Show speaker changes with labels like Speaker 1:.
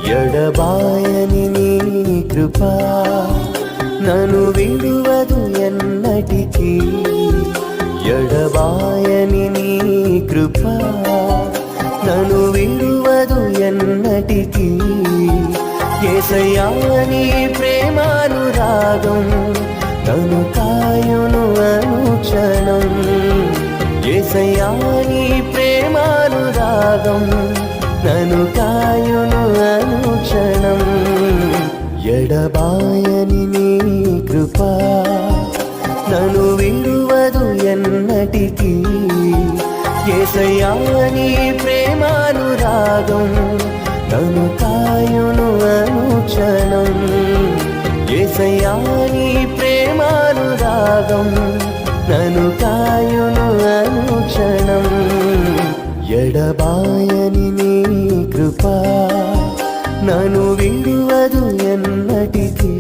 Speaker 1: ఎడబాయని నీ కృపా నన్ను విడువదు ఎన్నటికీ. ఎడబాయని నీ కృపా నన్ను విడువదు ఎన్నటికీ. యేసయ్యా నీ ప్రేమానురాగం నన్ను కాయును అనుక్షణం. యేసయ్యా నీ ప్రేమానురాగం నన్ను కాయును అనుక్షణం. ఎడబాయని నీ కృపా నన్ను విడువదు ఎన్నటికీ. యేసయ్యా నీ ప్రేమానురాగం నన్ను కాయును అనుక్షణం. యేసయ్యా నీ ప్రేమానురాగం నన్ను కాయును అనుక్షణం. ఎడబాయని నీ కృపా నన్ను విడువదు ఎన్నటికీ.